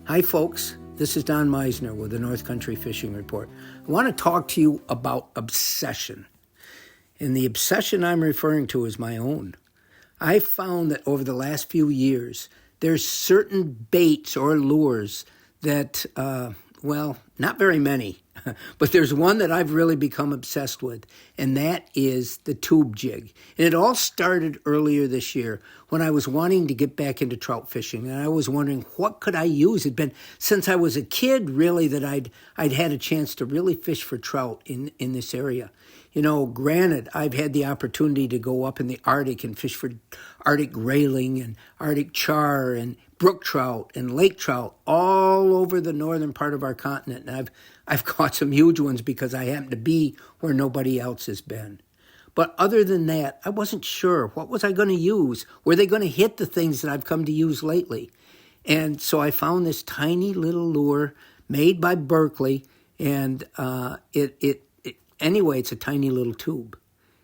Hi folks, this is Don Meissner with the North Country Fishing Report. I want to talk to you about obsession. And the obsession I'm referring to is my own. I found that over the last few years, there's certain baits or lures that, not very many, but there's one that I've really become obsessed with, and that is the tube jig. And it all started earlier this year when I was wanting to get back into trout fishing, and I was wondering what could I use. It'd been since I was a kid, really, that I'd had a chance to really fish for trout in this area. You know, granted, I've had the opportunity to go up in the Arctic and fish for Arctic grayling and Arctic char and brook trout and lake trout all over the northern part of our continent. And I've caught some huge ones because I happen to be where nobody else has been. But other than that, I wasn't sure. What was I going to use? Were they going to hit the things that I've come to use lately? And so I found this tiny little lure made by Berkeley, and anyway, it's a tiny little tube.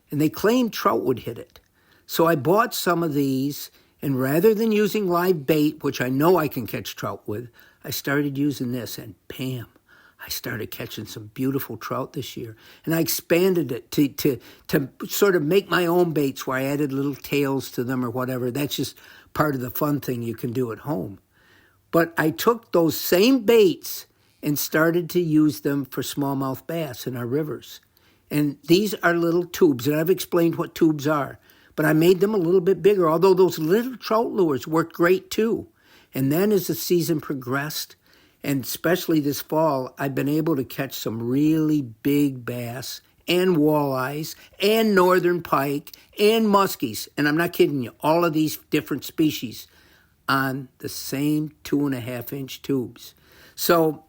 And they claimed trout would hit it. So I bought some of these, and rather than using live bait, which I know I can catch trout with, I started using this, and bam, I started catching some beautiful trout this year. And I expanded it to sort of make my own baits where I added little tails to them or whatever. That's just part of the fun thing you can do at home. But I took those same baits and started to use them for smallmouth bass in our rivers. And these are little tubes, and I've explained what tubes are. But I made them a little bit bigger, although those little trout lures worked great too. And then as the season progressed, and especially this fall, I've been able to catch some really big bass and walleyes and northern pike and muskies. And I'm not kidding you, all of these different species on the same 2.5-inch tubes. So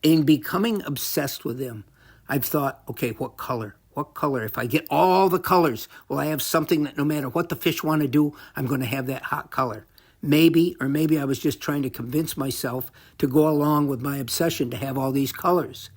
in becoming obsessed with them, I've thought, okay, what color? What color? If I get all the colors, will I have something that no matter what the fish want to do, I'm going to have that hot color? Maybe I was just trying to convince myself to go along with my obsession to have all these colors.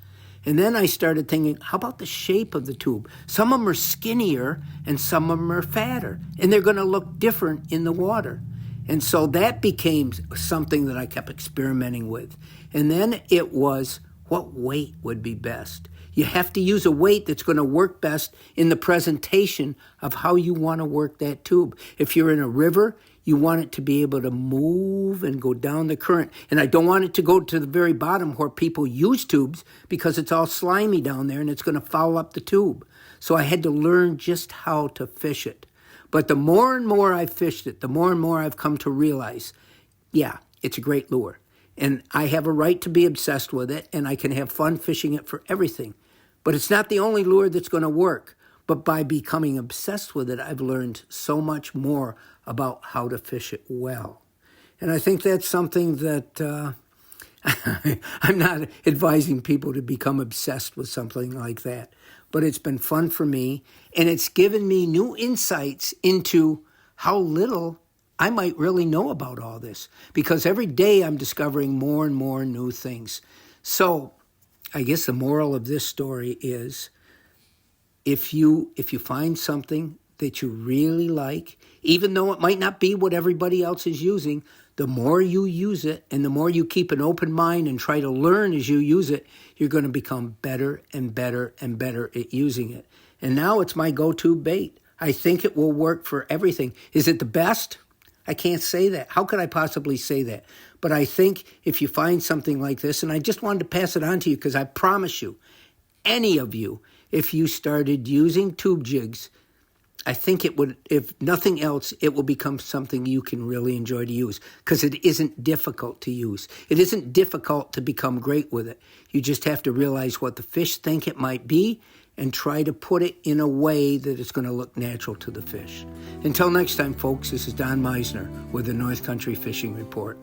And then I started thinking, how about the shape of the tube? Some of them are skinnier and some of them are fatter, and they're going to look different in the water. And so that became something that I kept experimenting with. And then it was, what weight would be best? You have to use a weight that's going to work best in the presentation of how you want to work that tube. If you're in a river, you want it to be able to move and go down the current. And I don't want it to go to the very bottom where people use tubes because it's all slimy down there and it's going to foul up the tube. So I had to learn just how to fish it. But the more and more I fished it, the more and more I've come to realize, yeah, it's a great lure. And I have a right to be obsessed with it, and I can have fun fishing it for everything. But it's not the only lure that's going to work. But by becoming obsessed with it, I've learned so much more about how to fish it well. And I think that's something that I'm not advising people to become obsessed with something like that. But it's been fun for me, and it's given me new insights into how little I might really know about all this. Because every day I'm discovering more and more new things. So I guess the moral of this story is, if you find something that you really like, even though it might not be what everybody else is using, the more you use it and the more you keep an open mind and try to learn as you use it, you're going to become better and better and better at using it. And now it's my go-to bait. I think it will work for everything. Is it the best? I can't say that. How could I possibly say that? But I think if you find something like this, and I just wanted to pass it on to you because I promise you, any of you, if you started using tube jigs, I think it would, if nothing else, it will become something you can really enjoy to use because it isn't difficult to use. It isn't difficult to become great with it. You just have to realize what the fish think it might be and try to put it in a way that it's going to look natural to the fish. Until next time, folks, this is Don Meissner with the North Country Fishing Report.